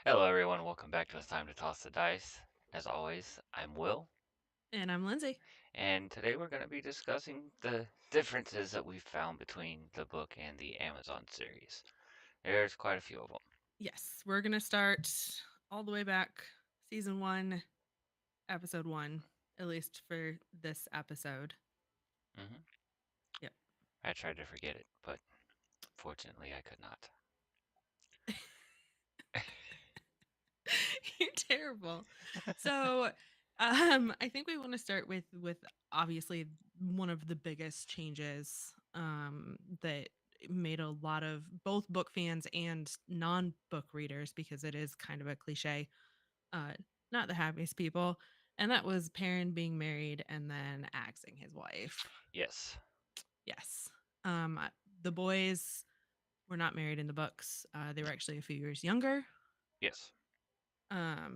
Hello, everyone. Welcome back to It's Time to Toss the Dice. As always, I'm Will, And I'm Lindsay. and today we're going to be discussing the differences that we've found between the book and the Amazon series. There's quite a few of them. Yes, we're going to start all the way back, season 1, episode 1, at least for this episode. hmm Yep. I tried to forget it, but fortunately I could not. You're terrible. So, I think we want to start with obviously one of the biggest changes that made a lot of both book fans and non-book readers, because it is kind of a cliche, uh not the happiest people, and that was Paren being married and then axing his wife. Yes. Yes. The boys were not married in the books. They were actually a few years younger. Yes.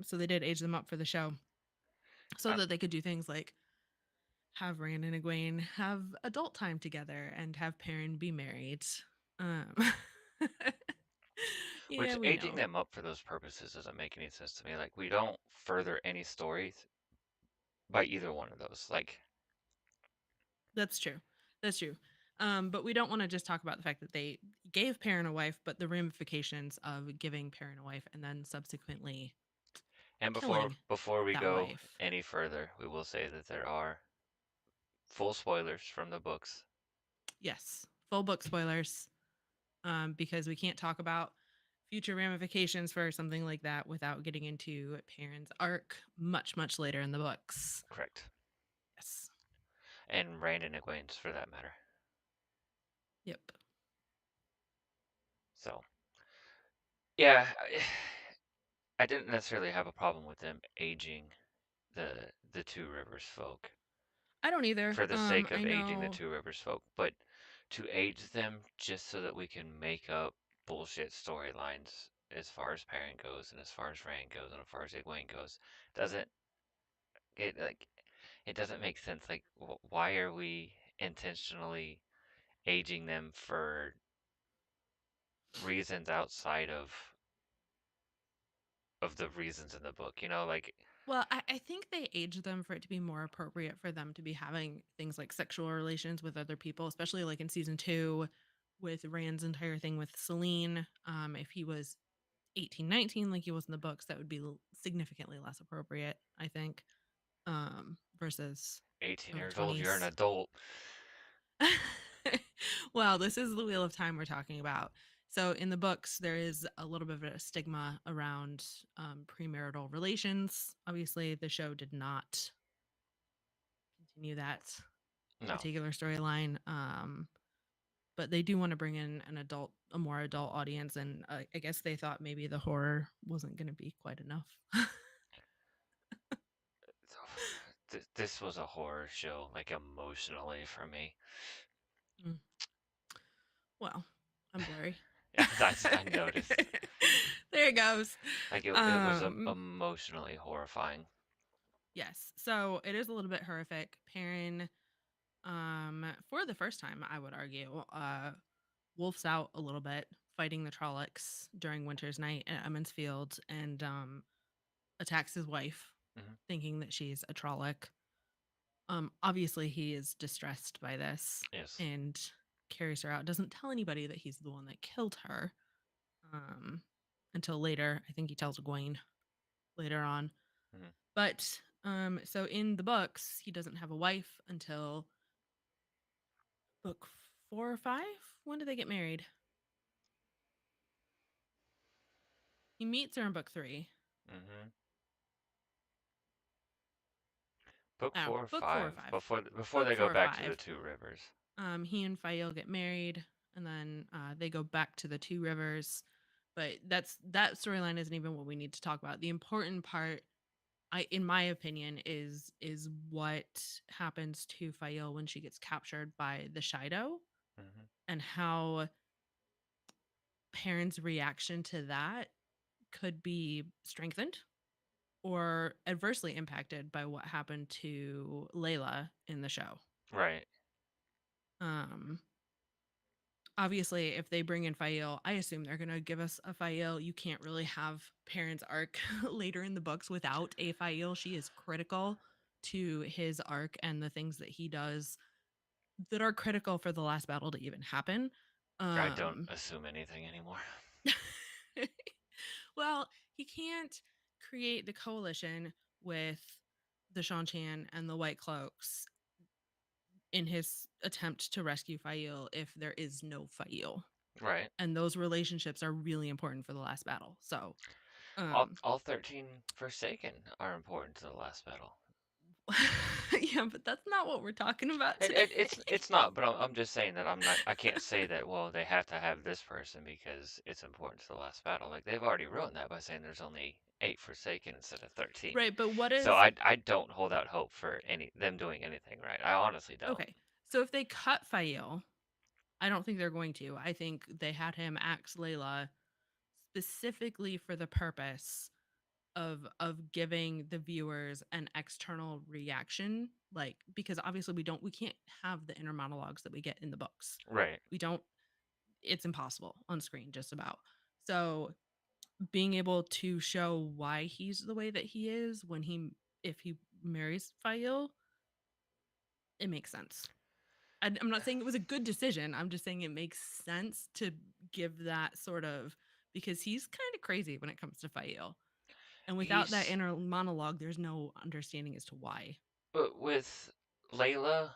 So they did age them up for the show so Uh, that they could do things like have Rand and Egwene have adult time together and have Perrin be married. Um, yeah, which we aging know. them up for those purposes doesn't make any sense to me. Like, we don't further any stories by either one of those. Like, That's true. That's true. But we don't want to just talk about the fact that they gave Perrin a wife, but the ramifications of giving Perrin a wife and then subsequently and before killing before we that go wife. any further, we will say that there are full spoilers from the books. Yes, full book spoilers, because we can't talk about future ramifications for something like that without getting into Perrin's arc much, much later in the books. Correct. Yes. And Rand and Egwene's for that matter. Yep. So, yeah, I didn't necessarily have a problem with them aging the Two Rivers folk I don't either. for the sake I of aging the know Two Rivers folk, but to age them just so that we can make up bullshit storylines as far as Perrin goes and as far as Rand goes and as far as Egwene goes doesn't it like it doesn't make sense. Like, why are we intentionally aging them for reasons outside of the reasons in the book? Like, Well, I think they age them for it to be more appropriate for them to be having things like sexual relations with other people, especially like in season 2 with Rand's entire thing with Celine. If he was 18, 19, like he was in the books, that would be significantly less appropriate, I think, versus 18 early years old, you're an 20s. adult. Well, this is the Wheel of Time we're talking about. So in the books, there is a little bit of a stigma around premarital relations. Obviously, the show did not continue that No. particular storyline, but they do want to bring in a more adult audience, and I guess they thought maybe the horror wasn't going to be quite enough. This was a horror show, like, emotionally for me. Mm. Well, I'm blurry. I noticed. There it goes. Like, it was Um, emotionally horrifying. yes. So it is a little bit horrific. Perrin, for the first time, I would argue, wolfs out a little bit, fighting the Trollocs during Winter's Night at Emmons Field, and attacks his wife, hmm thinking that she's a Trolloc. Obviously, he is distressed by this Yes. and carries her out. Doesn't tell anybody that he's the one that killed her, um, until later. I think he tells Egwene later on. hmm But so in the books, he doesn't have a wife until book 4 or 5. When do they get married? He meets her in book 3. hmm Book Oh, 4 or book 4 or 5, 5. before Book they go 4 or back to the 5. Two Rivers. He and Fael get married, and then they go back to the Two Rivers. But that storyline isn't even what we need to talk about. The important part, in my opinion, is what happens to Fael when she gets captured by the Shido, hmm and how parents' reaction to that could be strengthened or adversely impacted by what happened to Layla in the show. Right. Um, Obviously, if they bring in Fael, I assume they're gonna give us a Fael. You can't really have Perrin's arc later in the books without a Fael. She is critical to his arc and the things that he does that are critical for the last battle to even happen. I don't Um assume anything anymore. well, he can't create the coalition with the Shan and the White Cloaks in his attempt to rescue Fael if there is no Fael. Right. And those relationships are really important for the last battle. So, All, um all 13 Forsaken are important to the last battle. yeah, but that's not what we're talking about It, today. it, it's not, but I'm just saying that I can't say that, well, they have to have this person because it's important to the last battle. Like, they've already ruined that by saying there's only 8 Forsaken instead of 13. Right, but what So is I don't hold out hope for them doing anything right. I honestly don't. okay. So if they cut Fael, I don't think they're going to. I think they had him axe Layla specifically for the purpose of giving the viewers an external reaction, like, because obviously we can't have the inner monologues that we get in the books. Right. We don't, it's impossible on screen just about. So being able to show why he's the way that he is when he if he marries Fael, it makes sense. I'm not saying it was a good decision. I'm just saying it makes sense to give that sort of, because he's kind of crazy when it comes to Fael. And without that He's inner monologue, there's no understanding as to why. But with Layla,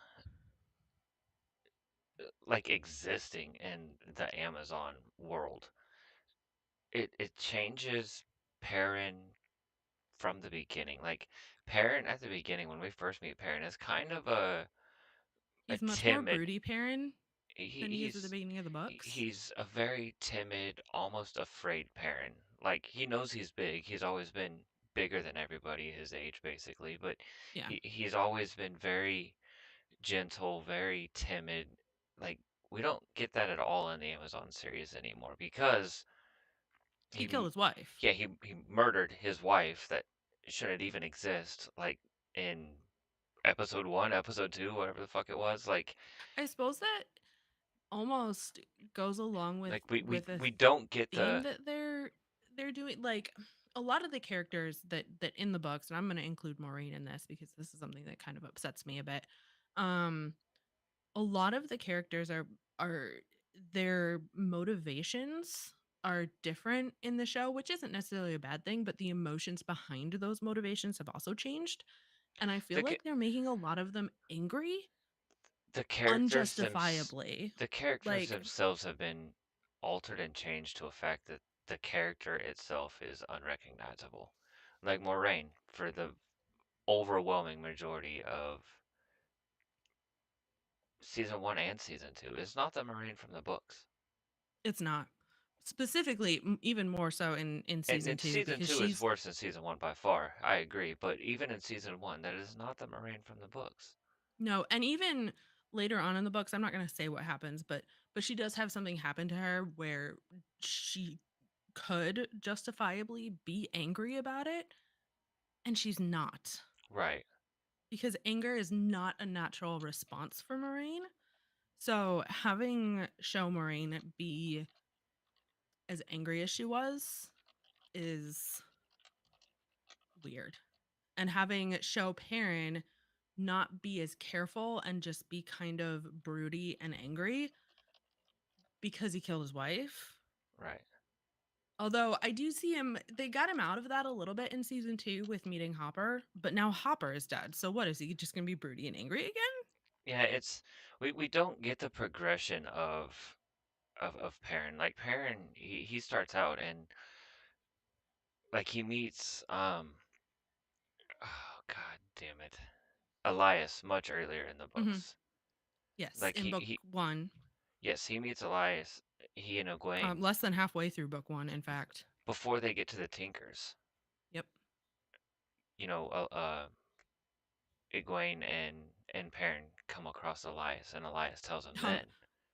like existing in the Amazon world, it changes Paren from the beginning. Like, Paren at the beginning, when we first meet Paren, is kind of a He's much more timid. broody Perrin He, than he is at the he's beginning of the books. he's a very timid, almost afraid Paren. Like, he knows he's big. He's always been bigger than everybody his age, basically. But Yeah. he's always been very gentle, very timid. Like, we don't get that at all in the Amazon series anymore because He he, killed his wife. yeah, he murdered his wife that shouldn't even exist. Like, in episode 1, episode 2, whatever the fuck it was. I suppose that almost goes along with Like we we with a we don't get theme the that they're doing, like a lot of the characters that in the books, and I'm going to include Maureen in this because this is something that kind of upsets me a bit. Um a lot of the characters are their motivations are different in the show, which isn't necessarily a bad thing, but the emotions behind those motivations have also changed. And I feel the ca- like they're making a lot of them angry the characters unjustifiably. the characters Like, themselves have been altered and changed to a fact that the character itself is unrecognizable. Like Moraine, for the overwhelming majority of season 1 and season 2, is not the Moraine from the books. it's not. Specifically, even more so in season And 2, season because 2 is she's worse than season 1 by far. I agree, but even in season 1, that is not the Moraine from the books. no, and even later on in the books, I'm not going to say what happens, but she does have something happen to her where she could justifiably be angry about it, and she's not, Right. because anger is not a natural response for Moraine. So having show Moraine be as angry as she was is weird. And having show Perrin not be as careful and just be kind of broody and angry because he killed his wife. Right. Although I do see him, they got him out of that a little bit in season 2 with meeting Hopper, but now Hopper is dead. So what is he just going to be broody and angry again? Yeah, it's we don't get the progression of Perrin. Like Perrin, he starts out and like he meets oh god damn it. Elias much earlier in the Hmm. books. Yes, Like in book he 1, yes, he meets Elias, he and Egwene less than halfway through book 1, in fact. before they get to the Tinkers. Yep. You know, Egwene and Perrin come across Elias, and Elias tells him then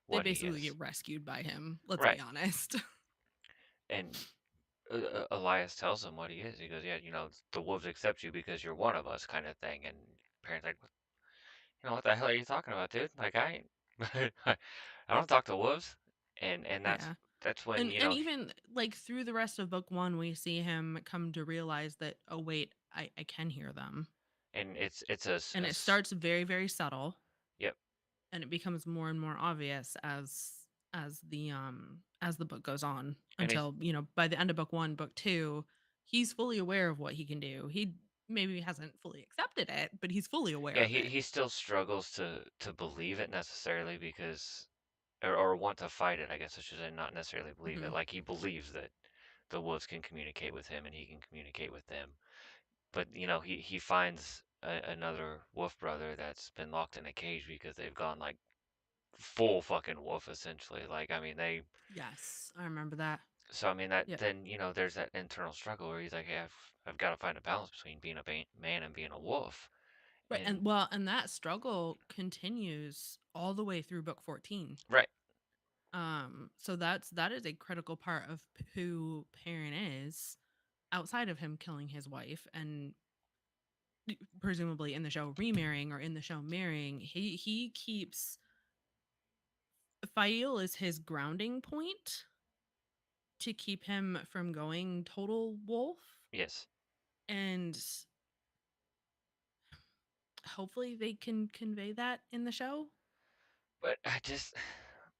They what he basically is. get rescued by him. Let's be Right. honest. And Elias tells him what he is. He goes, "Yeah, you know, the wolves accept you because you're one of us," kind of thing. And Perrin's like, "You know what the hell are you talking about, dude? Like, I ain't, I don't talk to wolves." and Yeah. that's when, And even like through the rest of book 1 we see him come to realize that, oh wait, I can hear them. and it's a, And it starts very, very subtle, yep. and it becomes more and more obvious as the book goes on And he's until, by the end of book 1, book 2, he's fully aware of what he can do. He maybe hasn't fully accepted it, but he's fully aware yeah, of it. he still struggles to believe it necessarily because or want to fight it, I guess I should say, not necessarily believe it. Mhm. Like he believes that the wolves can communicate with him and he can communicate with them. But he finds another wolf brother that's been locked in a cage because they've gone like full fucking wolf essentially. Like I mean they Yes, I remember that. so I mean that Yep. then there's that internal struggle where he's like, hey, I've got to find a balance between being a man and being a wolf. Right, And and that struggle continues all the way through book 14. right, So that is a critical part of who Perrin is, outside of him killing his wife and presumably in the show remarrying or in the show marrying. He keeps Fail is his grounding point to keep him from going total wolf, yes. and hopefully they can convey that in the show. But I just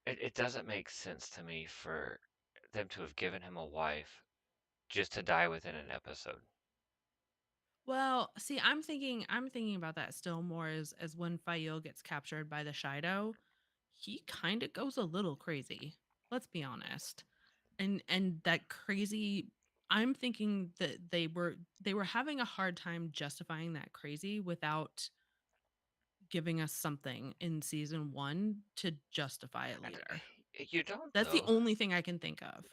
it doesn't make sense to me for them to have given him a wife just to die within an episode. Well, see, I'm thinking about that still more as when Fail gets captured by the Shido, he kind of goes a little crazy. Let's be honest. And that crazy, I'm thinking that they were having a hard time justifying that crazy without giving us something in season 1 to justify it I d later. You don't That's the though. only thing I can think of.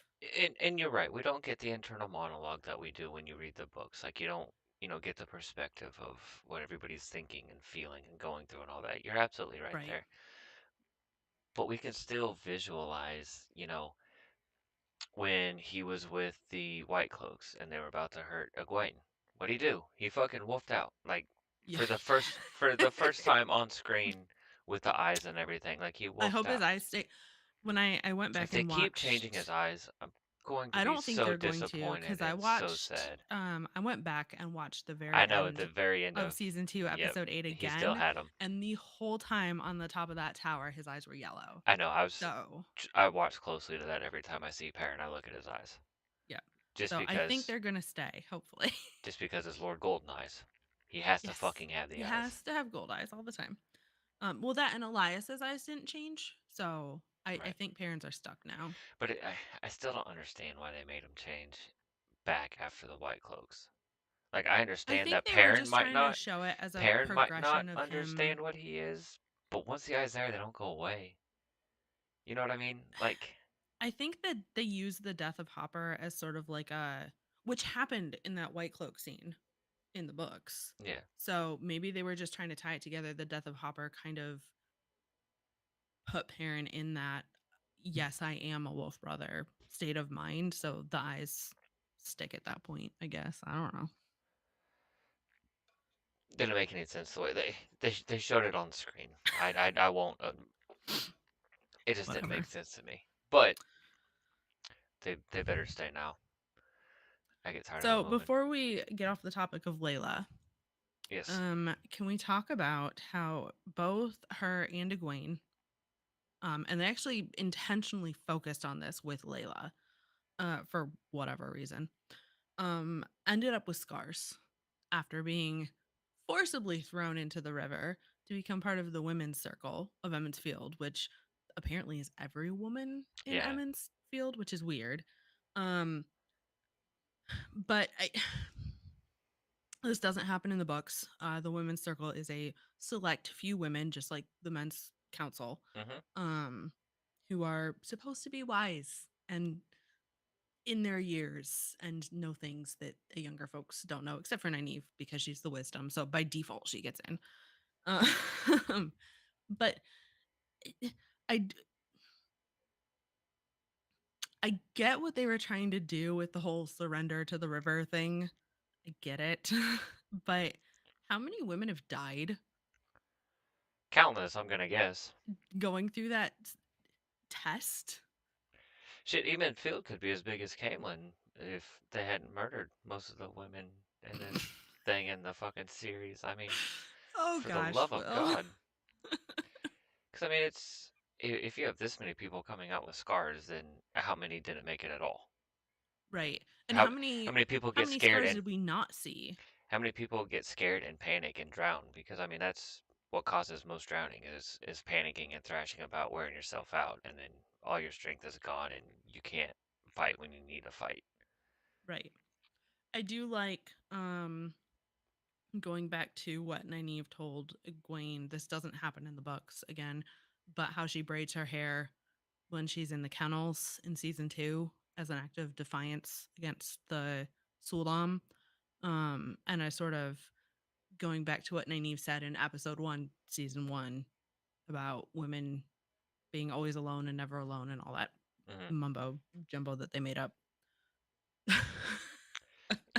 And you're right. We don't get the internal monologue that we do when you read the books. Like you don't, get the perspective of what everybody's thinking and feeling and going through and all that. You're absolutely right Right. there. But we can still visualize, when he was with the White Cloaks and they were about to hurt Egwene. What'd he do? He fucking wolfed out. Like Yeah. for the first time on screen with the eyes and everything. Like he I wolfed hope his out. eyes stay. When I went If back they and keep changing his watched, eyes, I'm going to I be don't think so they're going to, disappointed because I and so watched sad. I went back and watched the I very know at the end very end of of, season 2 yep, episode 8 he still again, had them. and the whole time on the top of that tower his eyes were yellow. I know. So, I watch closely to that every time I see Paren. I look at his eyes, yeah. just So I think because, they're going to stay, hopefully. just because it's Lord Golden Eyes. He has to Yes. fucking have He the eyes. has to have gold eyes all the time. Well, that and Elias's eyes didn't change, so I Right. think parents are stuck now. But I still don't understand why they made him change back after the White Cloaks. Like I I understand think that they were just trying to show it as a Paren might not progression of understand him. what he is, but once the eyes there, they don't go away. You know what I mean? Like, I think that they use the death of Hopper as sort of like a, which happened in that white cloak scene in the books. yeah. So maybe they were just trying to tie it together. The death of Hopper kind of put Perrin in that, yes, I am a wolf brother state of mind. So the eyes stick at that point, I guess. I don't know. Didn't make any sense the way they showed it on screen. I won't. It just didn't make Whatever. sense to me. But they better stay now. I get tired of them So moving. before we get off the topic of Layla, Yes. can we talk about how both her and Egwene, and they actually intentionally focused on this with Layla, for whatever reason, ended up with scars after being forcibly thrown into the river to become part of the women's circle of Emmons Field, which apparently is every woman in Yeah. Emmons Field, which is weird. Um, but this doesn't happen in the books. The women's circle is a select few women, just like the men's council, Mhm. um, who are supposed to be wise and in their years and know things that the younger folks don't know, except for Nynaeve because she's the wisdom. So by default, she gets in. Uh, but I d- I get what they were trying to do with the whole surrender to the river thing. I get it, but how many women have died Countless, I'm gonna guess. going through that test? Shit, even Phil could be as big as Caitlyn if they hadn't murdered most of the women in this thing in the fucking series. I mean, Oh for the gosh, love of Will. God. Because, I mean, if you have this many people coming out with scars, then how many didn't make it at all? Right. And How many people how get many scared scars and did we not see? how many people get scared and panic and drown? Because, I mean, that's what causes most drowning is panicking and thrashing about, wearing yourself out, and then all your strength is gone and you can't fight when you need to fight. Right. I do like going back to what Nynaeve told Egwene. This doesn't happen in the books again, but how she braids her hair when she's in the kennels in season 2 as an act of defiance against the Suldam. And I sort of going back to what Nynaeve said in episode 1, season 1 about women being always alone and never alone and all that Hmm. mumbo jumbo that they made up.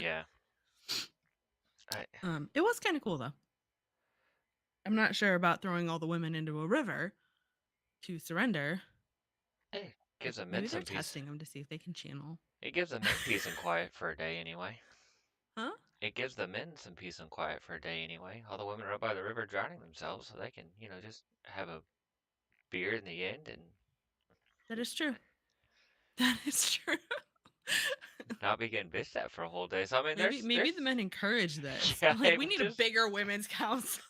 Yeah. I, It was kind of cool though. I'm not sure about throwing all the women into a river to surrender. it gives the men Maybe they're some peace. testing them to see if they can channel. It gives the men peace and quiet for a day anyway. Huh? It gives the men some peace and quiet for a day anyway. All the women are up by the river drowning themselves, so they can, just have a beer in the end and That is true. That is true. not be getting bitched at for a whole day. So I mean, Maybe the men encourage this. yeah, Like hey, we need a just bigger women's council.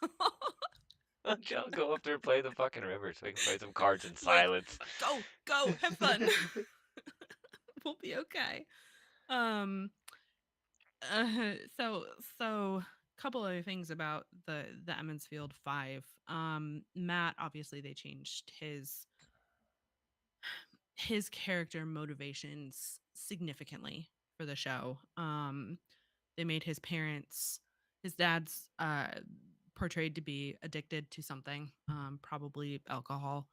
I'll go up there and play the fucking river so we can play some cards in Like silence. go, have fun. We'll be okay. Um so couple other things about the Emmonsfield 5. Matt, obviously they changed his character motivations significantly for the show. They made his dad's portrayed to be addicted to something, probably alcohol.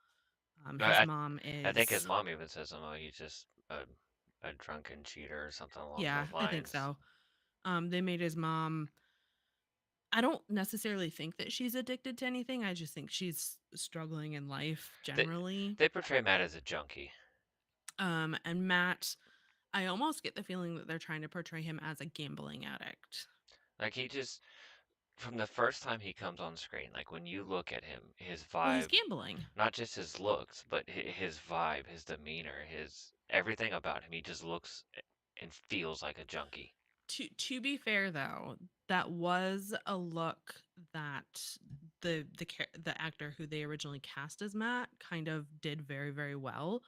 His I, mom I think his is, mom even says, "Oh, he's just a drunken cheater or something along yeah, those I think lines." so. They made his mom, I don't necessarily think that she's addicted to anything. I just think she's struggling in life They generally. they portray Matt as a junkie. And Matt, I almost get the feeling that they're trying to portray him as a gambling addict. Like he just from the first time he comes on screen, like when you look at him, his Well, he's vibe, gambling. not just his looks, but his vibe, his demeanor, his everything about him, he just looks and feels like a junkie. To be fair though, that was a look that the actor who they originally cast as Matt kind of did very very well,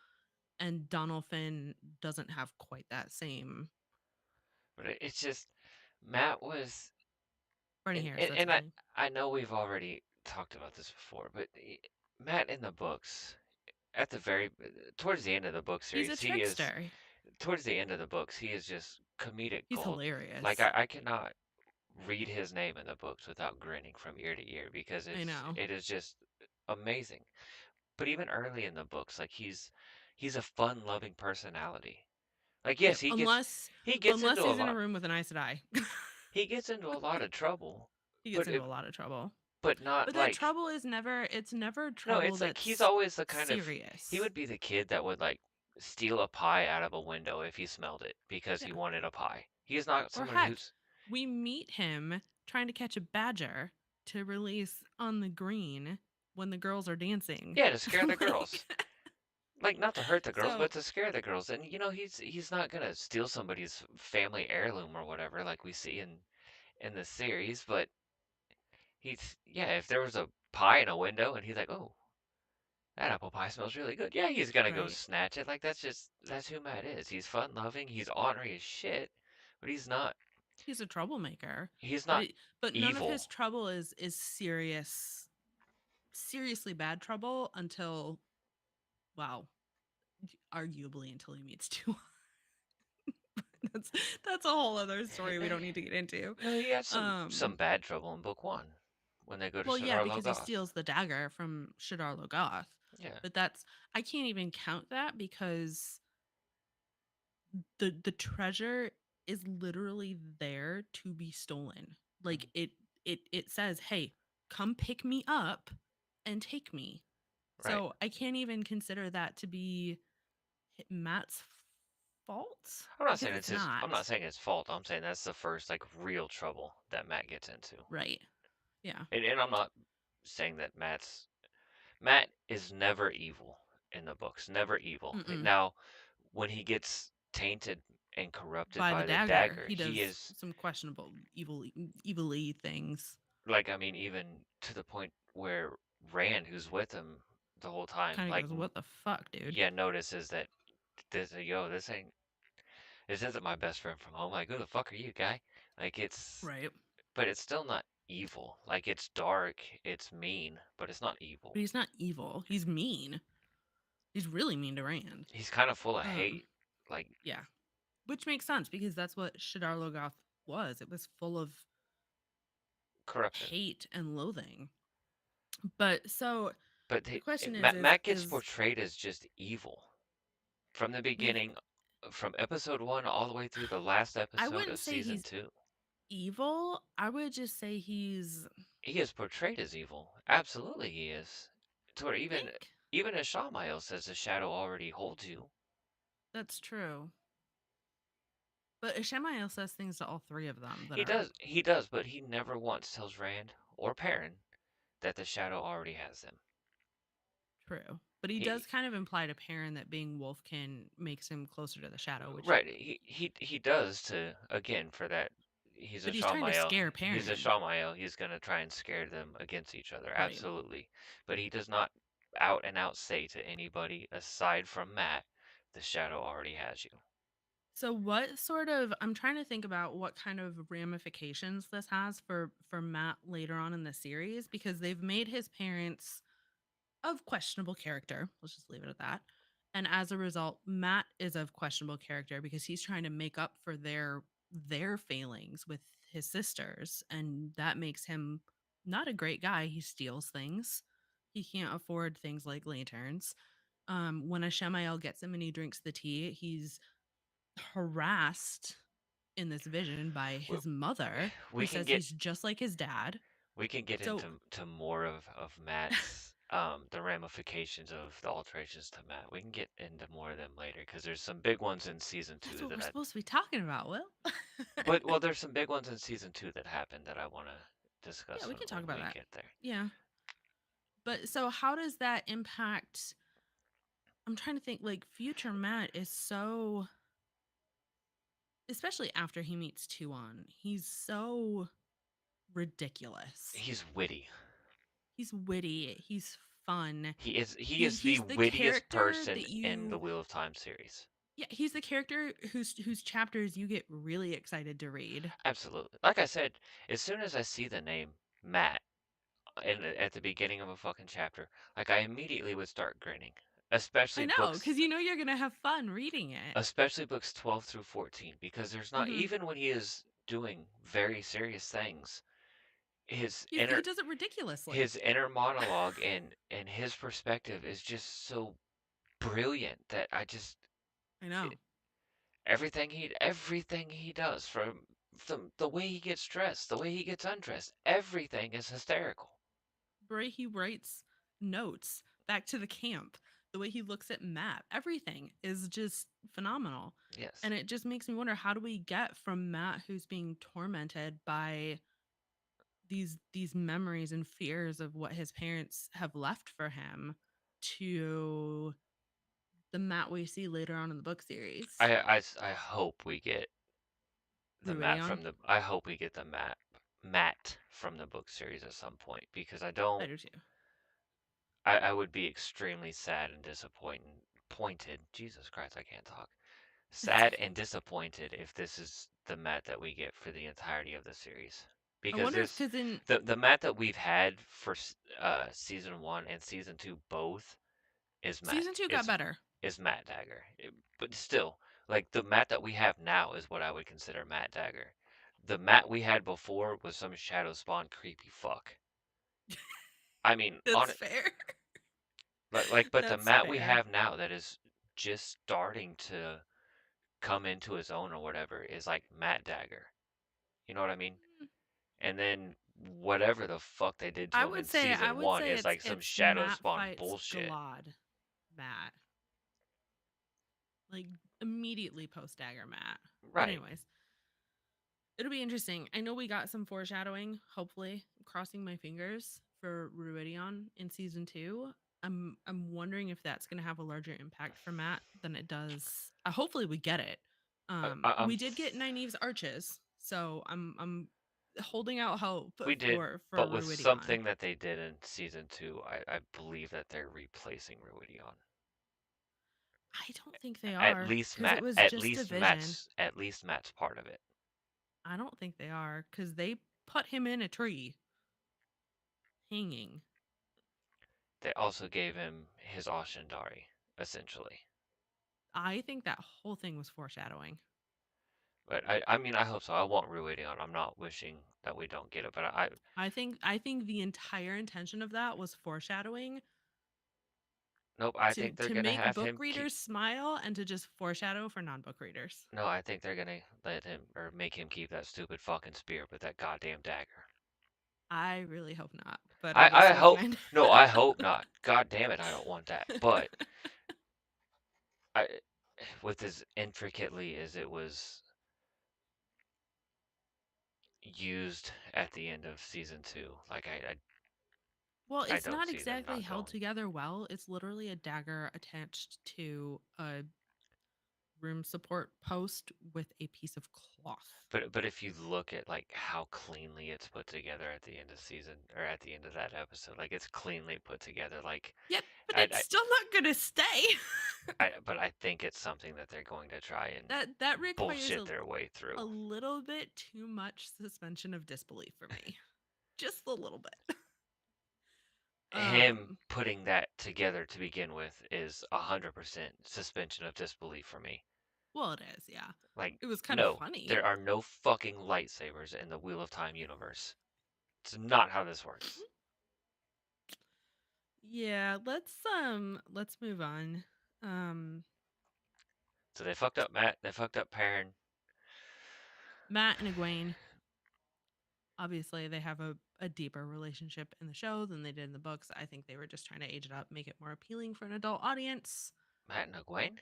and Donalfin doesn't have quite that same. But it's just Matt was, Bernie and Harris, and, that's and his I name. I know we've already talked about this before, but Matt in the books at the very towards the end of the book He's a series, he is trickster. towards the end of the books, he is just comedic He's gold. Like hilarious. I cannot read his name in the books without grinning from ear to ear because I know. it is just amazing. But even early in the books, like he's a fun-loving personality. Like yes, Yep. he gets Unless into a he's in a lot room with an iced eye. he gets into a lot of trouble, He gets but into a lot of trouble. not But that like trouble is never it's never no, trouble it's like he's that's always the kind of he serious. would be the kid that would like steal a pie out of a window if he smelled it because he Yeah. wanted a pie. He's not Or someone heck, who's we meet him trying to catch a badger to release on the green when the girls are dancing. yeah, to scare the Like girls. Like, not to hurt the girls, so but to scare the girls. And he's not gonna steal somebody's family heirloom or whatever, like we see in the series. But he's yeah, if there was a pie in a window and he's like, oh, that apple pie smells really good. Yeah, he's gonna go right. snatch it. Like that's who Matt is. He's fun loving. He's ornery as shit, but He's a troublemaker. he's But not none of his evil, trouble is seriously bad trouble until, well, arguably until he meets two. that's that's a whole other story we don't need to get into. no, he has some Um bad trouble in book one when they go to well, yeah, Shadar because he Logoth. steals the dagger from Shadar Logoth. Yeah, But that's I can't even count that because the treasure is literally there to be stolen. mhm, Like it says, "Hey, come pick me up and take me." right. So I can't even consider that to be Matt's fault I'm not because saying it's it's his. I'm not. not saying it's fault. I'm saying that's the first like real trouble that Matt gets into. Right. Yeah. And I'm not saying that Matt is never evil in the books. Never evil. Mm-mm. Now, when he gets tainted and corrupted By the by the dagger, dagger, he he does is some questionable, evilly things. like, I mean, even to the point where Rand, who's with him the whole time, Kind of like, goes, "What the fuck, dude?" yeah, notices that this isn't my best friend from home. Like, who the fuck are you, guy? Like, Right. but it's still not evil. Like, it's dark, it's mean, but it's not evil. But he's not evil. He's mean. He's really mean to Rand. He's kind of full of Um. hate, like Yeah. Which makes sense because that's what Shadar Logoth was. It was full of corruption. hate and loathing. But so But the question Matt gets is portrayed as just evil from the we've beginning, from episode 1 all the way through the last I episode wouldn't of say season he's 2. evil. I would just say he's He is portrayed as evil. Absolutely, he is. To where I think even as Shamael says, the shadow already holds you. that's true. But Ishamael says things to all three of them that He are does, he does, but he never once tells Rand or Perrin that the shadow already has them. true. But he He does kind of imply to Perrin that being Wolfkin makes him closer to the shadow, which right, he does to again for that. He's a but he's trying to Shamael. scare He's a Perrin. Shamael. He's gonna try and scare them against each other. Right. Absolutely, but he does not out and out say to anybody aside from Matt, the shadow already has you. So what sort of I'm trying to think about what kind of ramifications this has for Matt later on in the series because they've made his parents of questionable character. Let's just leave it at that. And as a result, Matt is of questionable character because he's trying to make up for their failings with his sisters and that makes him not a great guy. He steals things. He can't afford things like lanterns. When a Shemael gets him and he drinks the tea, he's harassed in this vision by We, his mother we who can says get he's just like his dad. we can get So into more of Matt's the ramifications of the alterations to Matt. We can get into more of them later because there's some big ones in season that's two what we're that I supposed to be talking about, Will. but well there's some big ones in season 2 that happened that I want to Yeah, discuss we can talk when about we that. get there. Yeah. But so how does that impact I'm trying to think like future Matt is so especially after he meets Tuon, he's so ridiculous. He's witty. He's witty, he's fun. He is the He's the wittiest character person that in the you Wheel of Time series. yeah, he's the character whose chapters you get really excited to read. Absolutely. Like I said, as soon as I see the name Matt at the beginning of a fucking chapter, like I immediately would start grinning. I Especially know, books because you know you're gonna have fun reading it. especially books 12 through 14 because there's not Hmm. even when he is doing very serious things, his He does it ridiculously. inner monologue and his perspective is just so brilliant that I just I know. everything he does from the way he gets dressed, the way he gets undressed, everything is hysterical. The way he writes notes back to the camp, the way he looks at Matt, everything is just phenomenal. Yes. And it just makes me wonder how do we get from Matt who's being tormented by these memories and fears of what his parents have left for him to the Matt we see later on in the book series. I hope we get the Matt Ruidion? from the I hope we get the Matt from the book series at some point because I don't I do too. I would be extremely sad and disappointed. Jesus Christ, I can't talk. It's Sad okay. and disappointed if this is the Matt that we get for the entirety of the series. I Because wonder if this because in the Matt that we've had for season 1 and season 2 both is Matt season 2 got better. is Matt Dagger. But still, like the Matt that we have now is what I would consider Matt Dagger. The Matt we had before was some shadow spawn creepy fuck. I mean, on That's fair. but the That's Matt we fair. have now that is just starting to come into his own or whatever is like Matt Dagger. You know what I mean? Mm, And then whatever the fuck they did to him in I season would 1 say is like some it's shadow Matt spawn fights bullshit. Galad. Matt. like immediately post dagger Matt. But Right. anyways, it'll be interesting. I know we got some foreshadowing, hopefully. I'm crossing my fingers for Ruidion in season 2. I'm wondering if that's going to have a larger impact for Matt than it does. Hopefully we get it. I'm We did get Nynaeve's arches, so I'm holding out hope we did, for but with Ruidion. something that they did in season 2, I believe that they're replacing Ruidion. I don't think they are cuz it was just a vision. At least Matt's part of it. I don't think they are cuz they put him in a tree hanging. They also gave him his Ashendari, essentially. I think that whole thing was foreshadowing. But I mean, I hope so. I want Ruidion. I'm not wishing that we don't get it, but I think the entire intention of that was foreshadowing nope. I to think they're gonna make have book him keep. readers smile and to just foreshadow for non-book readers. No, I think they're gonna let him or make him keep that stupid fucking spear with that goddamn dagger. I really hope not, but I guess I we'll hope. find No, I out. hope not. God damn it, I don't want that. But I, with as intricately as it was used at the end of season 2, like Well, I it's don't not see them exactly not held going. together well. It's literally a dagger attached to a room support post with a piece of cloth. But if you look at like how cleanly it's put together at the end of season or at the end of that episode, like it's cleanly put together. Like Yep, but I it's still not going to stay. but I think it's something that they're going to try and That requires bullshit their way a through. little bit too much suspension of disbelief for me. Just a little bit. Him Um, putting that together to begin with is 100% suspension of disbelief for me. well, it is, yeah. Like, It was kind of no, funny. there are no fucking lightsabers in the Wheel of Time universe. It's not how this works. Yeah, let's move on. Um So they fucked up Matt, they fucked up Paren. Matt and Egwene, obviously they have a deeper relationship in the show than they did in the books. I think they were just trying to age it up, make it more appealing for an adult audience. Matt and Egwene?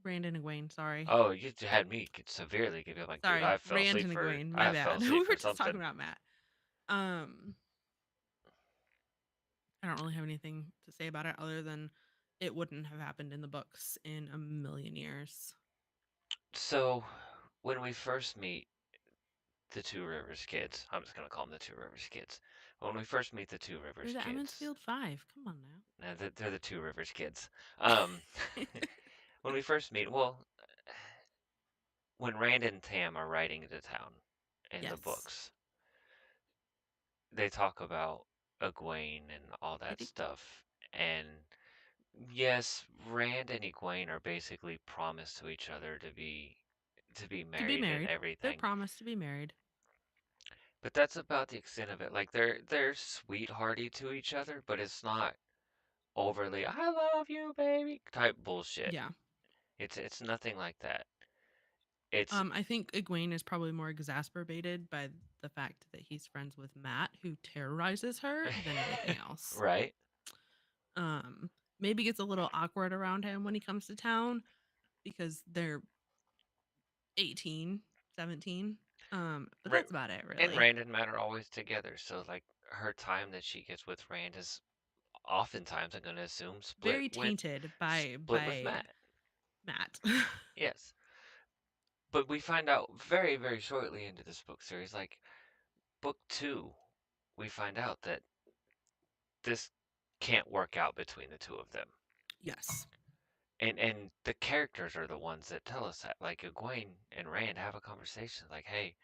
Brandon Egwene, sorry. Oh, you had me severely give up. Like, dude, Sorry, Rand and Egwene, my I fell bad. we asleep were for just talking something. about Matt. Um I don't really have anything to say about it other than it wouldn't have happened in the books in a million years. So, when we first meet the Two Rivers kids, I'm just gonna call them the Two Rivers kids. When we first meet the Two They're Rivers the kids, Emmonsfield Five. Come on they're the Two Rivers kids. now. When we first meet, well, when Rand and Tam are riding into town in the Yes, books, they talk about Egwene and all they that do. stuff. And yes, Rand and Egwene are basically promised to each other to be To be married and married. They're everything. promised to be married. But that's about the extent of it. Like they're sweethearty to each other, but it's not overly "I love you, baby" type bullshit. Yeah. It's nothing like that. It's I think Egwene is probably more exasperated by the fact that he's friends with Matt, who terrorizes her, than anything else. right. Um, Maybe gets a little awkward around him when he comes to town because they're 18, 17. But Ra- that's about it, and really. Rand and Matt are always together, so like her time that she gets with Rand is oftentimes I'm gonna assume Very tainted split with by Matt. Matt. Yes. But we find out very, very shortly into this book series, like book 2, we find out that this can't work out between the two of them. Yes. And the characters are the ones that tell us that. Like Egwene and Rand have a conversation like, "Hey,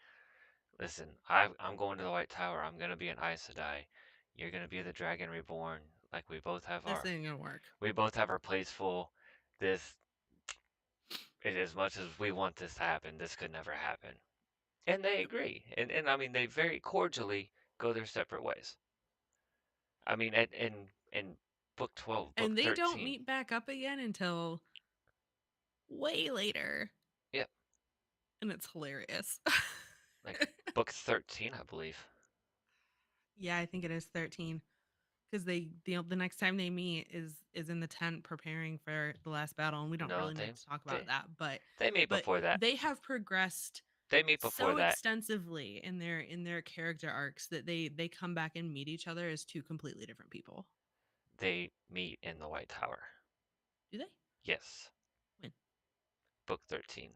listen, I'm going to the White Tower. I'm gonna be an Aes Sedai. You're gonna be the Dragon Reborn. Like This ain't gonna work. we both have our plates full. This, as much as we want this to happen, this could never happen." And they agree. And I mean, they very cordially go their separate ways. I mean, in book 12, book And they don't 13, meet back up again until way later. yeah, And it's hilarious. like book 13, I believe. Yeah, I think it is 13. because the next time they meet is in the tent preparing for the last battle, and we don't No, really need to talk about they that, they meet but before that. they have progressed They meet before so that. extensively in their character arcs that they come back and meet each other as two completely different people. They meet in the White Tower. Do they? Yes. When? Book 13.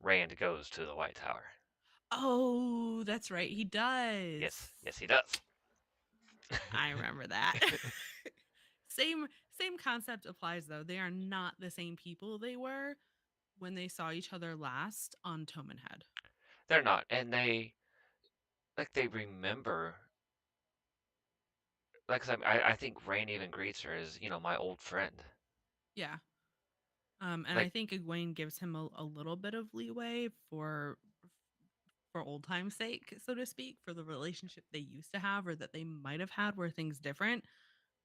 Rand goes to the White Tower. Oh, that's right. He Yes, does. yes, he does. I remember that. Same concept applies though. They are not the same people they were when they saw each other last on Tomenhead. They're not, and they remember. Like I think Rand even greets her as my old friend. Yeah. And I Like think Egwene gives him a little bit of leeway for old time's sake, so to speak, for the relationship they used to have or that they might have had where things different.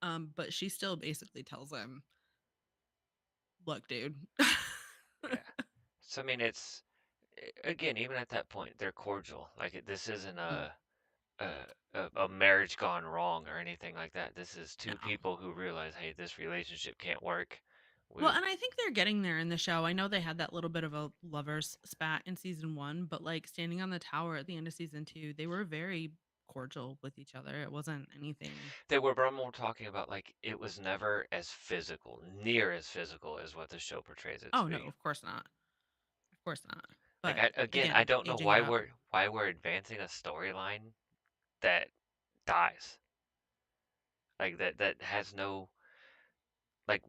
But she still basically tells him, "Look, dude." yeah. So I mean, it's again even at that point they're cordial. Like this isn't Mhm. a marriage gone wrong or anything like that. This is two No. people who realize, hey, this relationship can't work. Well, We and I think they're getting there in the show. I know they had that little bit of a lovers spat in season 1, but like standing on the tower at the end of season 2, they were very cordial with each other. It wasn't anything. They were more talking about like it was never as physical, near as physical as what the show portrays it to Oh no, be. of course not. Of course not. Like But I again, don't know aging it up. why we're advancing a storyline that dies. Like that has no like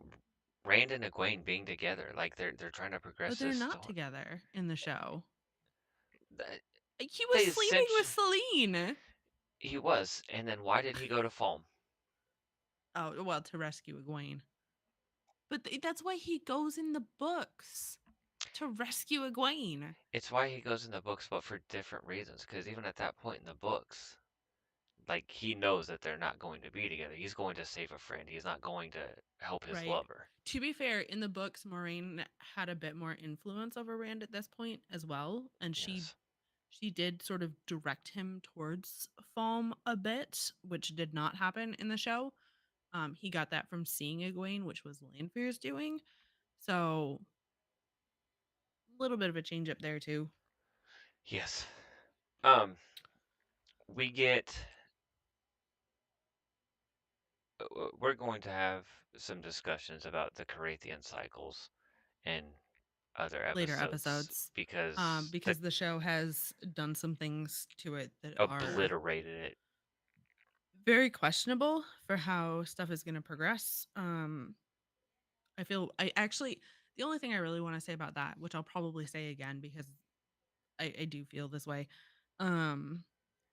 Rand and Egwene being together. Like they're trying to But progress they're this not story. together in the show. That Like, he was they sleeping with essentially Celine. he was, and then why did he go to Falm? Oh, well, to rescue Egwene. But that's why he goes in the books to rescue Egwene. It's why he goes in the books, but for different reasons. Because even at that point in the books, like he knows that they're not going to be together. He's going to save a friend. He's not going to help his Right. lover. To be fair, in the books, Moraine had a bit more influence over Rand at this point as well, and Yes. she did sort of direct him towards Falm a bit, which did not happen in the show. He got that from seeing Egwene, which was Lanfear's doing. So a little bit of a change up there too. Yes. Um, we get. We're going to have some discussions about the Carathian cycles in other Later episodes episodes, because the because the show has done some things to it that are obliterated it. very questionable for how stuff is going to progress. I actually, the only thing I really want to say about that, which I'll probably say again because I do feel this way, um,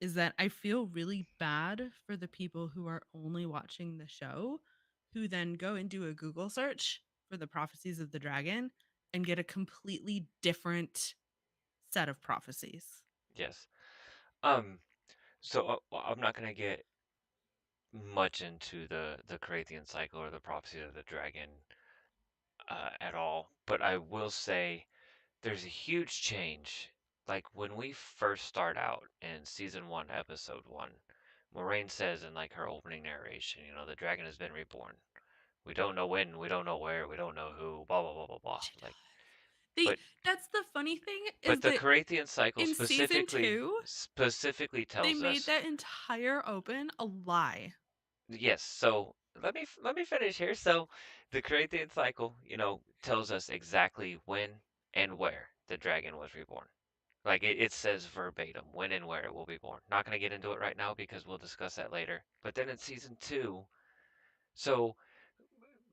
is that I feel really bad for the people who are only watching the show, who then go and do a Google search for the prophecies of the dragon and get a completely different set of prophecies. Yes. Um. So I'm not gonna get much into the Carathian cycle or the prophecy of the dragon at all, but I will say there's a huge change. Like when we first start out in season one, episode one, Moraine says in like her opening narration, the dragon has been reborn. We don't know when, we don't know where, we don't know who, blah blah blah blah blah. She Like, does. They but That's the funny thing but is the that Carathian cycle in season 2, specifically they tells made us that entire open a lie. yes. So let me finish here. So the Carathian cycle, tells us exactly when and where the dragon was reborn. Like it says verbatim when and where it will be born. Not going to get into it right now because we'll discuss that later. But then in season two, so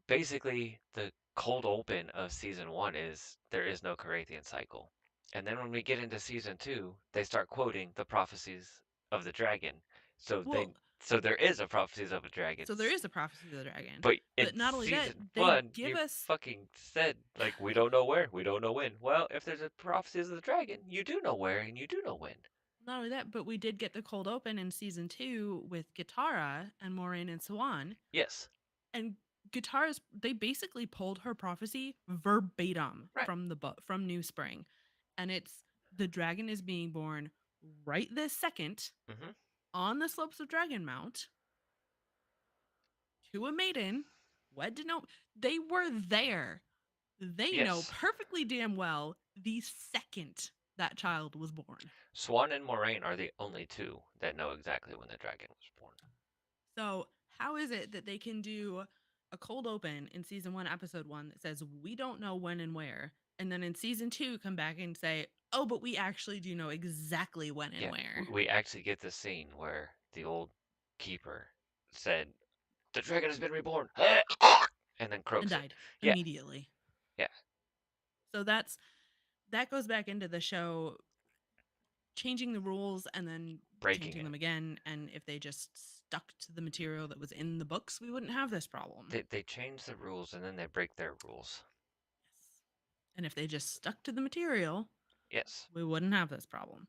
basically the cold open of season one is there is no Carathian cycle. And then when we get into season two, they start quoting the prophecies of the dragon. So Well, there is a prophecies of a dragon. so there is a prophecy of the dragon. But in But not only that, season they one, give you us fucking said like we don't know where, we don't know when. Well, if there's a prophecies of the dragon, you do know where and you do know when. not only that, but we did get the cold open in season 2 with Gitara and Moraine and Swan. Yes. And Gitara's they basically pulled her prophecy verbatim Right. from the book from New Spring. And it's the dragon is being born right this second Hmm. on the slopes of Dragon Mount. to a maiden, wed to no. They were there. They know Yes. perfectly damn well the second that child was born. Swan and Moraine are the only two that know exactly when the dragon was born. So, how is it that they can do a cold open in season 1, episode 1 that says, we don't know when and where? And then in season 2, come back and say, oh, but we actually do know exactly when and Yeah, where. we actually get the scene where the old keeper said, "The dragon has been reborn," and then And croaks it. died Yeah, immediately. yeah, So that goes back into the show changing the rules and then breaking changing it. them again. And if they just stuck to the material that was in the books, we wouldn't have this problem. They change the rules and then they break their rules. Yes. And if they just stuck to the material, Yes. we wouldn't have this problem.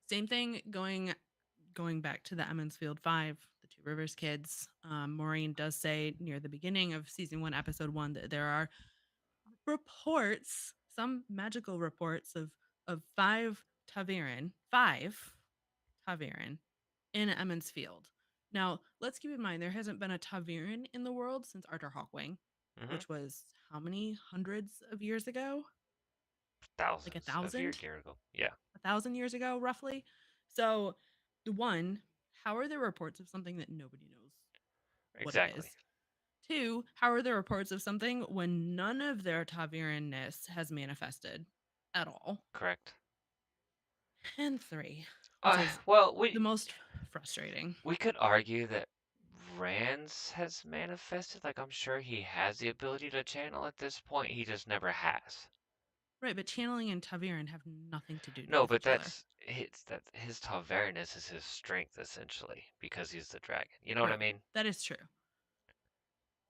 Same thing going back to the Emmonsfield Five, the Two Rivers kids. Maureen does say near the beginning of season 1, episode 1, that there are reports, some magical reports of five Taviran in Emmonsfield. Now, let's keep in mind there hasn't been a Taviran in the world since Arthur Hawkwing, Hmm. which was how many hundreds of years ago? Like a Thousands of thousand? years ago. Yeah, 1,000 years ago, roughly. So, one, how are there reports of something that nobody knows what it exactly. is? Two, how are there reports of something when none of their Taviran-ness has manifested at all? Correct. And three, which is Well, the most frustrating. we could argue that Rand's has manifested. Like, I'm sure he has the ability to channel at this point. He just never has. Right, but channeling and Taviran have nothing to do No, with but each other. that his Tavernus is his strength essentially because he's the dragon. You know what I True. mean? That is true.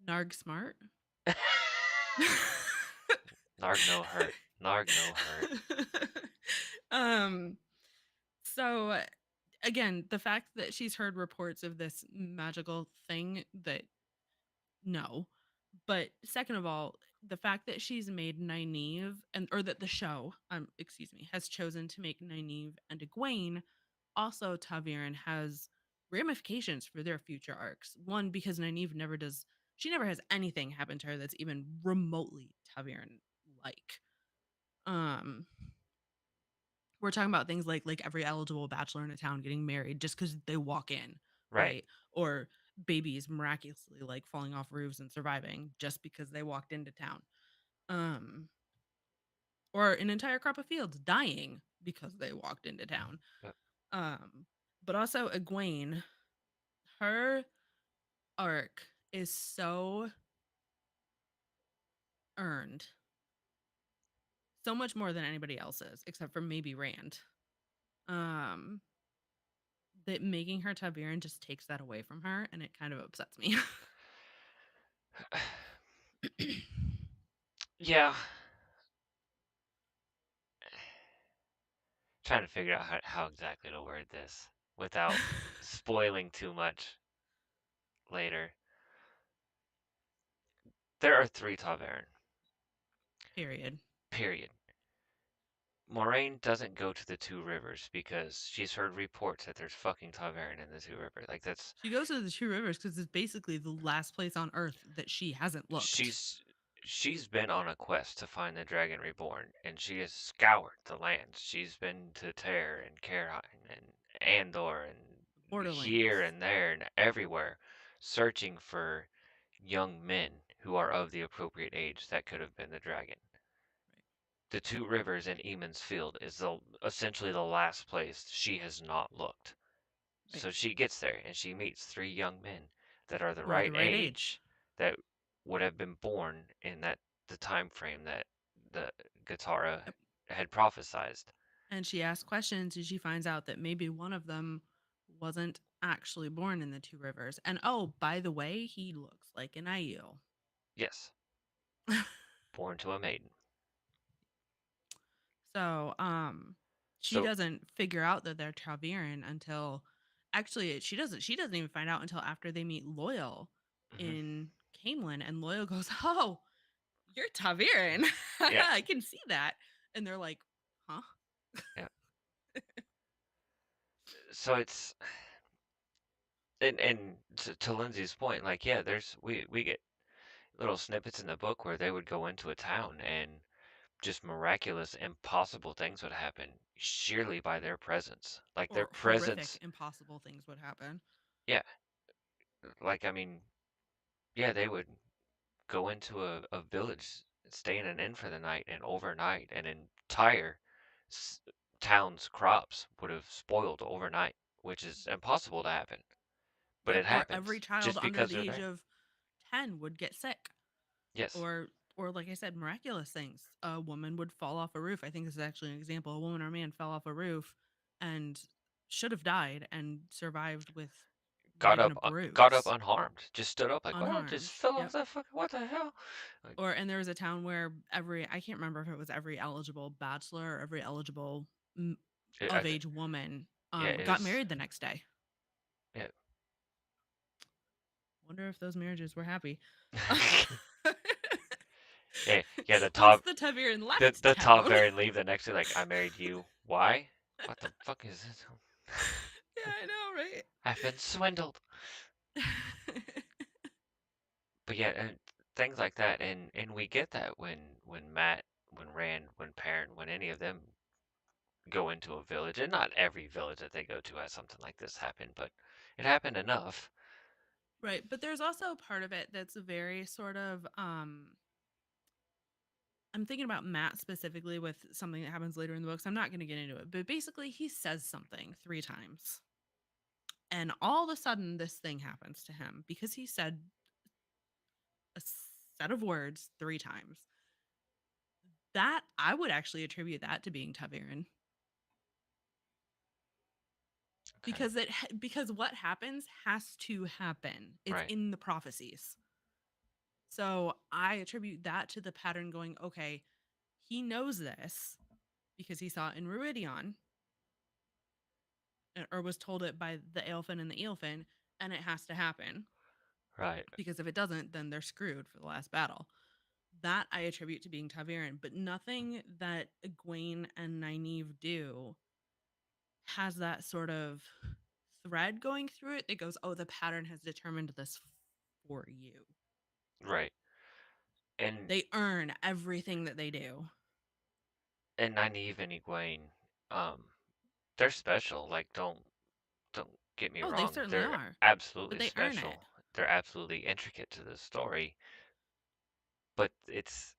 Narg smart. Narg no hurt. Narg no hurt. um so again, the fact that she's heard reports of this magical thing that no. But second of all, the fact that she's made Nynaeve and or that the show, excuse me, has chosen to make Nynaeve and Egwene also Taviran has ramifications for their future arcs. One, because Nynaeve she never has anything happen to her that's even remotely Taviran like. Um, we're talking about things like every eligible bachelor in a town getting married just because they walk in, Right. right? Or babies miraculously like falling off roofs and surviving just because they walked into town. Um, or an entire crop of fields dying because they walked into town. But Um, but also Egwene, her arc is so earned, so much more than anybody else's, except for maybe Rand. Um, that making her Taviran just takes that away from her, and it kind of upsets me. yeah, trying to figure out how exactly to word this without spoiling too much later. There are three Tavern. Period. Period. Moraine doesn't go to the Two Rivers because she's heard reports that there's fucking Tavern in the Two Rivers. Like that's She goes to the Two Rivers because it's basically the last place on Earth that she hasn't looked. she's she's been on a quest to find the Dragon Reborn, and she has scoured the lands. She's been to Terre and Carine and Andor The and here Borderlands. and there and everywhere, searching for young men who are of the appropriate age that could have been the dragon. Right. The Two Rivers in Eamon's Field is essentially the last place she has not looked. Right. So she gets there and she meets three young men that are the Who are the right right age age. that would have been born in the time frame that the Gatara Yep. had prophesized. And she asks questions and she finds out that maybe one of them wasn't actually born in the Two Rivers. And oh, by the way, he looks like an Aiel. Yes, born to a maiden. So, she So, doesn't figure out that they're Traviran until actually she doesn't even find out until after they meet Loyal mhm, in Camelin and Loyal goes, "Oh, you're Taviran. yeah, I can see that." And they're like, "Huh?" yeah. So it's and to Lindsay's point, like, yeah, there's we get little snippets in the book where they would go into a town and just miraculous, impossible things would happen sheerly by their presence. Like their Or horrific, presence, impossible things would happen. yeah. Like I mean, yeah, they would go into a village, stay in an inn for the night, and overnight, an entire s- town's crops would have spoiled overnight, which is impossible to happen. But Yep. it Or every happens child just under because the they're age there. of 10 would get sick. Yes, Or like I said, miraculous things. A woman would fall off a roof. I think this is actually an example. A woman or a man fell off a roof and should have died and survived with not even a got up bruise, unharmed, just stood up like, well, just unharmed. fell off Yep. that fucking, what the hell? Like, Or and there was a town where I can't remember if it was every eligible bachelor or every eligible m- I of th- age woman yeah, it got was, married the next day. yeah. Wonder if those marriages were happy. Yeah, yeah, Once the Taviran left the top town. variant leave the next day like, I married you. Why? What the fuck is this? Yeah, I know, right? I've been swindled. But yeah, and things like that, and we get that when Matt, when Rand, when Paren, when any of them go into a village, and not every village that they go to has something like this happen, but it happened enough. Right, but there's also a part of it that's very sort of I'm thinking about Matt specifically with something that happens later in the books. I'm not going to get into it, but basically he says something 3 times. And all of a sudden this thing happens to him because he said a set of words 3 times. That I would actually attribute that to being Taviran Okay, because what happens has to happen. It's right, in the prophecies. So I attribute that to the pattern going, okay, he knows this because he saw it in Ruidion or was told it by the Aelfin and the Eelfin, and it has to happen right, because if it doesn't, then they're screwed for the last battle. That I attribute to being Taviran, but nothing that Egwene and Nynaeve do has that sort of thread going through it that goes, oh, the pattern has determined this for you. right. And They earn everything that they do. Nynaeve and Egwene, um, they're special. Like, don't get me Oh, they wrong, certainly they're are, but absolutely they earn it. special. They're absolutely intricate to the story, but it's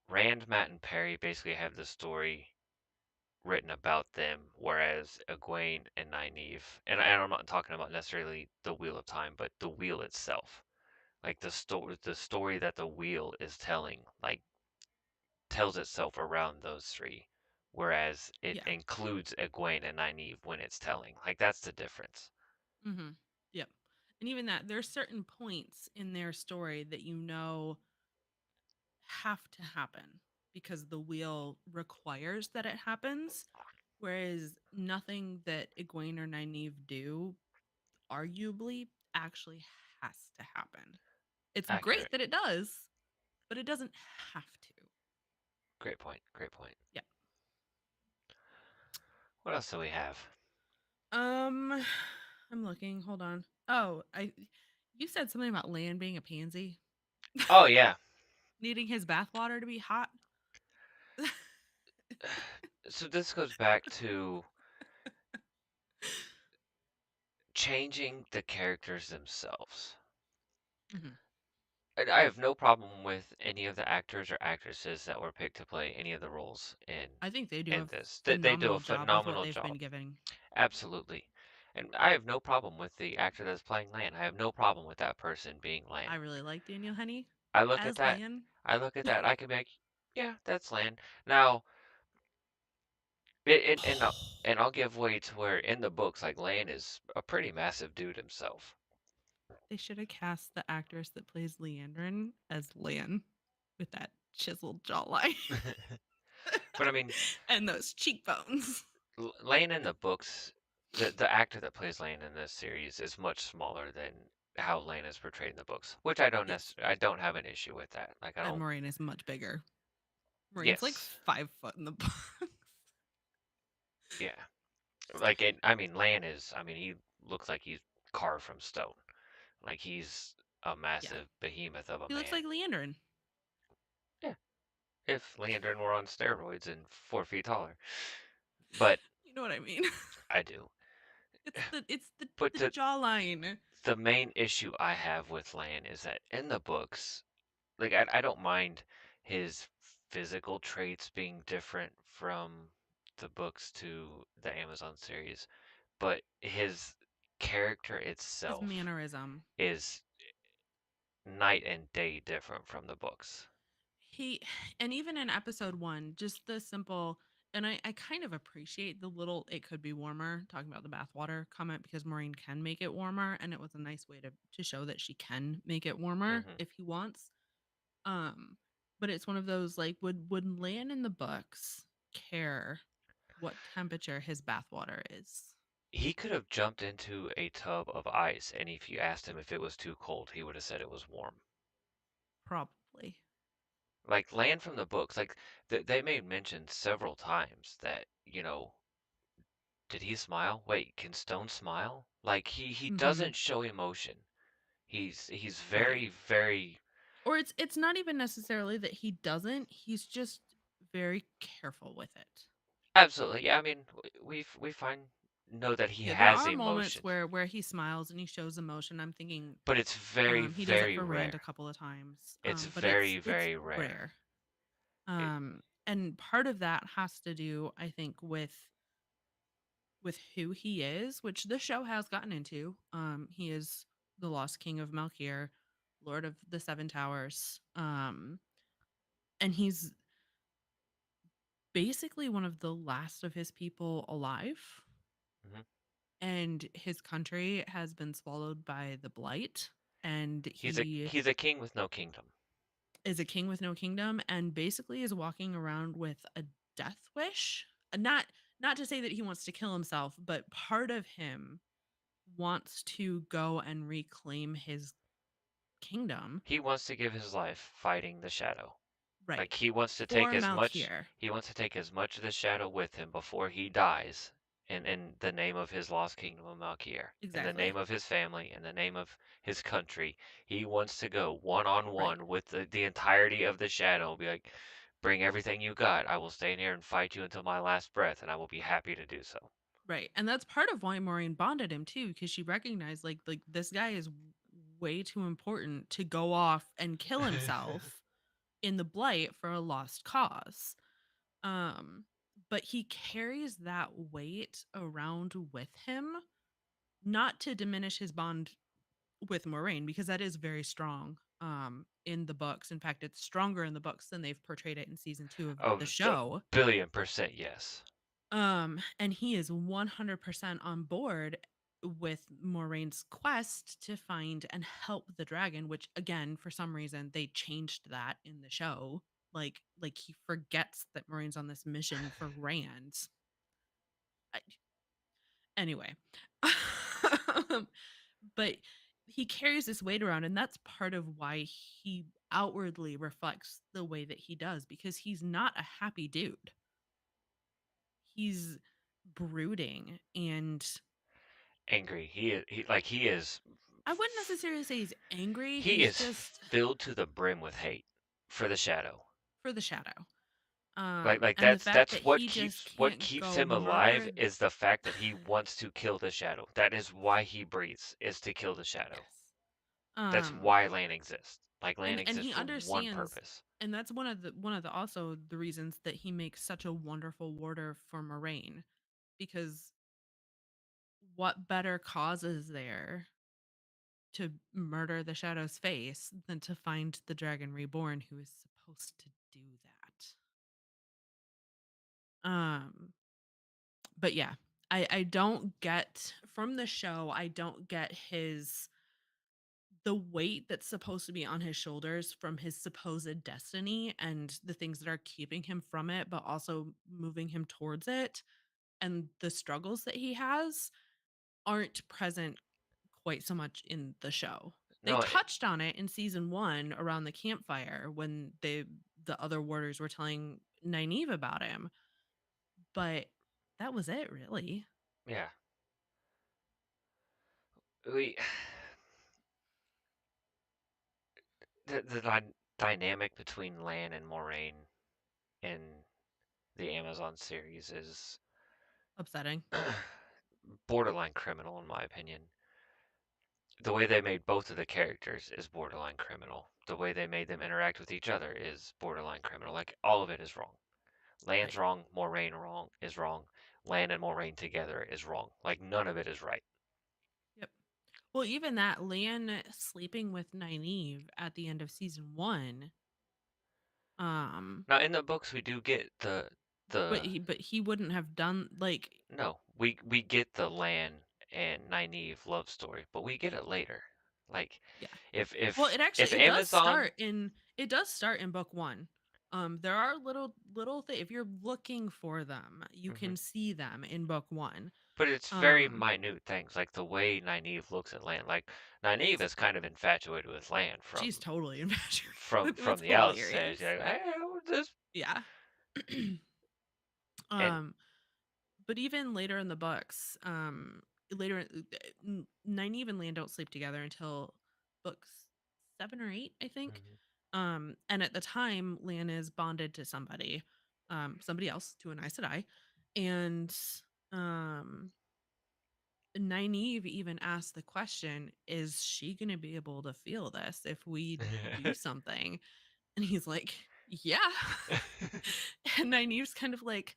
Rand, Matt, and Perry basically have the story written about them, whereas Egwene and Nynaeve, and I'm not talking about necessarily the Wheel of Time, but the wheel itself, like the story that the wheel is telling, like tells itself around those three, whereas it Yeah. includes Egwene and Nynaeve when it's telling. Like that's the difference. Mm-hmm. Yep. And even that, there's certain points in their story that you know have to happen because the wheel requires that it happens. Whereas nothing that Egwene or Nynaeve do, arguably, actually has to happen. It's great Accurate. that it does, but it doesn't have to. Great point. Great point. Yeah. What else do we have? Um, I'm looking. Hold on. Oh, I. You said something about Lan being a pansy, Oh yeah. needing his bathwater to be hot. So this goes back to changing the characters themselves. Mhm. I have no problem with any of the actors or actresses that were picked to play any of the roles I think they do in a this. They do a phenomenal job with what phenomenal they've been job. giving. Absolutely. And I have no problem with the actor that's playing Lan. I have no problem with that person being Lan. I really like Daniel Henney I look at as that. Lan. I look at that. I can be like, yeah, that's Lan. Now, it and I'll give way to where in the books, like Lan is a pretty massive dude himself. They should have cast the actress that plays Leandrin as Lan with that chiseled jawline But I mean, and those cheekbones. Lane in the books, the actor that plays Lane in this series is much smaller than how Lane is portrayed in the books, which Yes. I don't have an issue with that. Like I And don't. Morine is much bigger. Morine's like Yes, 5 foot in the book. yeah. Like, and I mean, Lan is. I mean, he looks like he's carved from stone. Like he's a Yeah. massive behemoth of a He looks man. like Leandrin. Yeah, if Leandrin were on steroids and 4 feet taller. But You know what I mean? I do. But It's the jawline. the main issue I have with Lan is that in the books, like I don't mind his physical traits being different from the books to the Amazon series, but his character His itself mannerism. is night and day different from the books. He and even in episode 1, just the simple and I kind of appreciate the little "it could be warmer" talking about the bathwater comment because Maureen can make it warmer, and it was a nice way to show that she can make it warmer Hmm. if he wants. Um, but it's one of those like would Lan in the books care what temperature his bathwater is? He could have jumped into a tub of ice, and if you asked him if it was too cold, he would have said it was warm. Probably. Like Land from the books, like they made mention several times that, did he smile? Wait, can Stone smile? Like he Mhm. doesn't show emotion. He's Right. very, very Or it's not even necessarily that he doesn't, he's just very careful with it. absolutely. Yeah, I mean, we find know that he Yeah, there has are moments emotion, where he smiles and he shows emotion. I'm thinking but it's very, he does it very for Rand a rare. couple of times. It's But very, it's very rare. rare. It, And part of that has to do I think with who he is, which the show has gotten into. He is the Lost King of Malkir, Lord of the Seven Towers. And he's basically one of the last of his people alive. mhm. And his country has been swallowed by the blight. And He's a he he's a king with no kingdom. is a king with no kingdom and basically is walking around with a death wish. Not to say that he wants to kill himself, but part of him wants to go and reclaim his kingdom. He wants to give his life fighting the shadow. Right. Like For Malkir. he wants to take as much of the shadow with him before he dies in the name of his lost kingdom of Malkier, in the Exactly. name of his family, in the name of his country. He wants to go one on Right. one with the entirety of the shadow. Be like, bring everything you got. I will stay in here and fight you until my last breath, and I will be happy to do so. Right. And that's part of why Maureen bonded him too, because she recognized like this guy is way too important to go off and kill himself in the blight for a lost cause. Um, but he carries that weight around with him, not to diminish his bond with Moraine, because that is very strong in the books. In fact, it's stronger in the books than they've portrayed it in season 2 of Oh, the a show. billion% yes. And he is 100% on board with Moraine's quest to find and help the dragon, which again, for some reason, they changed that in the show. Like he forgets that Moraine's on this mission for Rand. I, anyway. Um, but he carries this weight around, and that's part of why he outwardly reflects the way that he does, because he's not a happy dude. He's brooding, and Angry. He is I wouldn't necessarily say he's angry. he He's is just filled to the brim with hate for the shadow. for the shadow. Like And the that's fact that what he just can't keeps go him alive murder. is the fact that he wants to kill the shadow. That is why he breathes, is to kill the shadow. Yes. That's Um, why Lan exists. Like Lan and exists he for one understands, purpose. and that's one of the also the reasons that he makes such a wonderful warder for Moraine, because what better cause is there to murder the Shadow's face than to find the dragon reborn who is supposed to do that? But yeah, I don't get from the show, I don't get his the weight that's supposed to be on his shoulders from his supposed destiny and the things that are keeping him from it, but also moving him towards it, and the struggles that he has aren't present quite so much in the show. They No, touched on it in season 1 around the campfire when the other warders were telling Nynaeve about him, but that was it really. Yeah, we the dynamic between Lan and Moraine in the Amazon series is Upsetting. borderline criminal in my opinion. The way they made both of the characters is borderline criminal. The way they made them interact with each other is borderline criminal. Like all of it is wrong. Lan's Right. wrong, Moraine wrong is wrong. Lan and Moraine together is wrong. Like none of it is right. Yep. Well, even that Lan sleeping with Nynaeve at the end of season 1, um, Now in the books we do get but the he wouldn't have done like no, we get the Lan and Nynaeve love story, but we get it later. Like yeah. if Well, if it actually if start Amazon in it does start in book 1. There are little thing if you're looking for them, you Mhm. can see them in book 1. But it's very Um, minute things, like the way Nynaeve looks at Lan. Like Nynaeve yes. is kind of infatuated with Lan She's totally infatuated with him. from It's the outset. She's hilarious. like, hey, this Yeah. and um but even later in the books, later Nynaeve and Lan don't sleep together until books 7 or 8, I think. mhm. And at the time, Lan is bonded to somebody, somebody else, to an Aes Sedai, and um, Nynaeve even asked the question, "Is she going to be able to feel this if we do something?" And he's like, "Yeah." And Nynaeve's kind of like,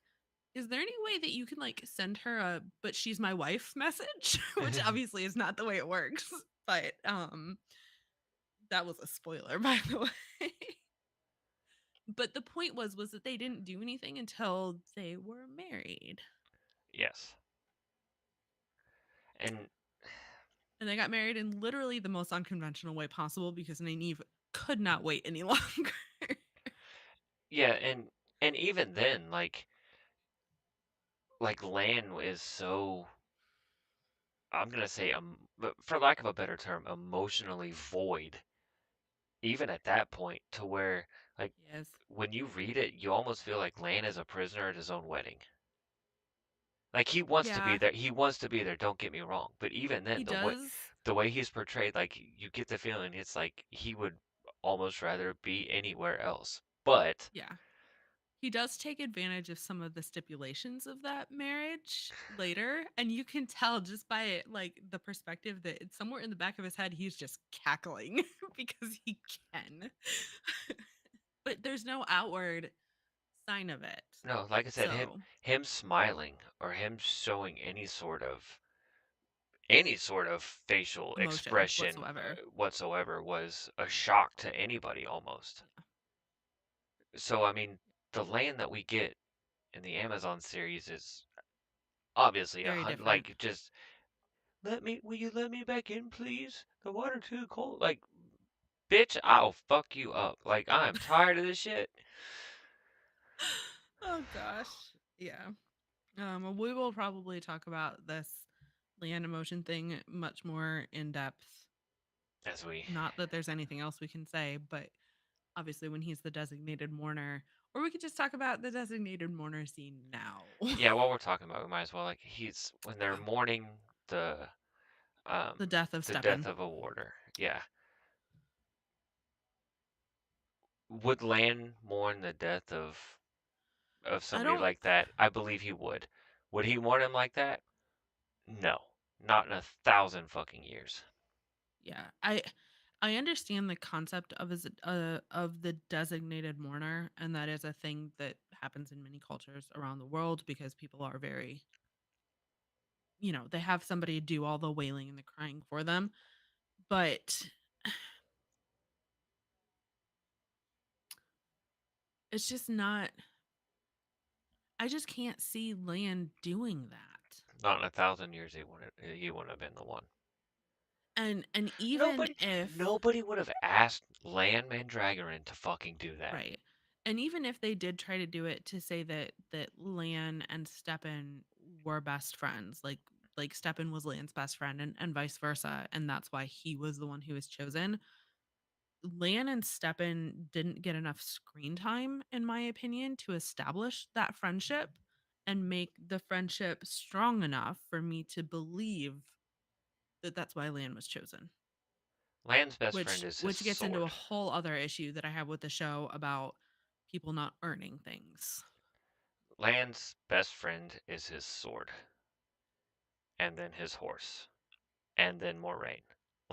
is there any way that you can like send her a "but she's my wife" message? Which obviously is not the way it works. But that was a spoiler, by the way. But the point was that they didn't do anything until they were married. Yes, and And they got married in literally the most unconventional way possible because Nynaeve could not wait any longer. yeah, and even then, like Lan is so I'm gonna say but for lack of a better term, emotionally void. Even at that point, to where like Yes. when you read it, you almost feel like Lan is a prisoner at his own wedding. Like he wants to be Yeah, there. He wants to be there. Don't get me wrong. But even he then, does. the way he's portrayed, like you get the feeling it's like he would almost rather be anywhere else. But Yeah. He does take advantage of some of the stipulations of that marriage later, and you can tell just by like the perspective that it's somewhere in the back of his head he's just cackling because he can. But there's no outward sign of it. no, like I said, So, him smiling or him showing any sort of facial emotion expression whatsoever. whatsoever was a shock to anybody almost. Yeah. So I mean, the land that we get in the Amazon series is obviously Very different. like just will you let me back in, please? The water too cold. Like, bitch, I'll fuck you up. Like, I'm tired of this shit. Oh gosh. Yeah. We will probably talk about this land emotion thing much more in depth. As we, Not that there's anything else we can say, but obviously when he's the designated mourner, or we could just talk about the designated mourner scene now. yeah, while we're talking about, it, we might as well like he's when they're Yeah. mourning the The death of the death Steppen. of a warder. Yeah, would Lan mourn the death of I somebody don't like that? I believe he would. Would he mourn him like that? No, not in 1,000 fucking years. yeah. I understand the concept of the designated mourner, and that is a thing that happens in many cultures around the world because people are very, they have somebody do all the wailing and the crying for them. But it's just not I just can't see Lan doing that. Not in 1,000 years he wouldn't have been the one. And even Nobody if nobody would have asked Lan Mandragoran to fucking do that. right. And even if they did try to do it to say that Lan and Steppen were best friends, like Steppen was Lan's best friend and vice versa, and that's why he was the one who was chosen. Lan and Steppen didn't get enough screen time, in my opinion, to establish that friendship. and make the friendship strong enough for me to believe that that's why Lan was chosen. Lan's best friend Which is his which gets into a sword. whole other issue that I have with the show about people not earning things. Lan's best friend is his sword, and then his horse, and then Moraine.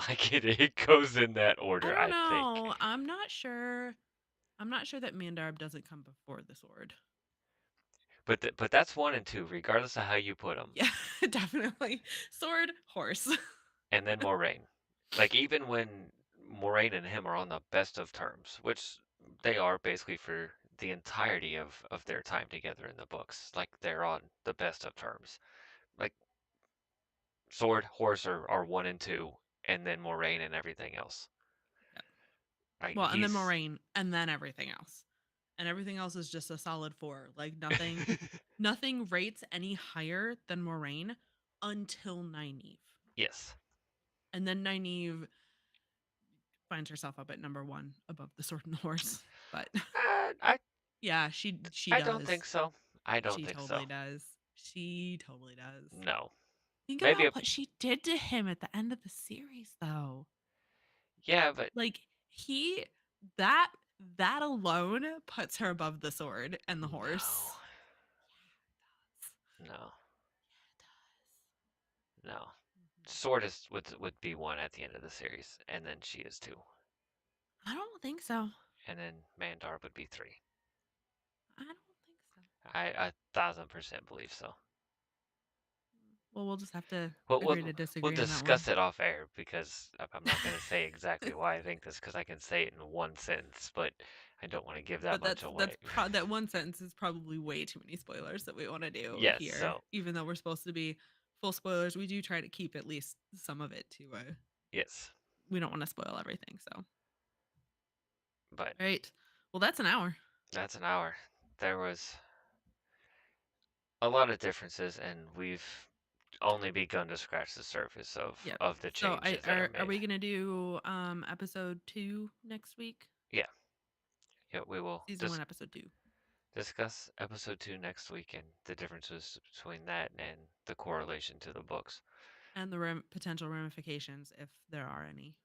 Like it goes in that I order, don't I think. know. I'm not sure. I'm not sure that Mandarb doesn't come before the sword. But that's one and two, regardless of how you put them. Yeah, definitely. Sword, horse. And then Moraine. Like even when Moraine and him are on the best of terms, which they are basically for the entirety of their time together in the books. Like they're on the best of terms. Like sword, horse are one and two, and then Moraine and everything else. Yep. Like Well, and then he's Moraine, and then everything else. And everything else is just a solid 4. Like nothing rates any higher than Moraine until Nynaeve. yes. And then Nynaeve finds herself up at number 1 above the sword and the horse. But I yeah, she I don't does. think so. I don't She think so. totally does. She totally does. No. Think Maybe about a what she did to him at the end of the series though. yeah, but Like he that that alone puts her above the sword and the no. horse. No. Yeah, it does. No. Mhm. Sword is would be one at the end of the series, and then she is two. I don't think so. And then Mandar would be three. I don't think so. I 1,000% believe so. Well, we'll just have to We'll agree we'll, to we'll disagree on that one. discuss it off air because I'm not going to say exactly why I think this because I can say it in one sentence, but I don't want to give that But much away. that one sentence is probably way too many spoilers that we want to do Yes, here. so Even though we're supposed to be full spoilers, we do try to keep at least some of it to yes, we don't want to spoil everything. So, all but right. Well, that's an hour. that's an hour. There was a lot of differences, and we've only begun to scratch the surface Yep. of the So, I changes that are are made. we going to do episode 2 next week? Yeah, yeah, we will Season 1 just episode 2 discuss episode two next week and the differences between that and the correlation to the books. and the potential ramifications if there are any.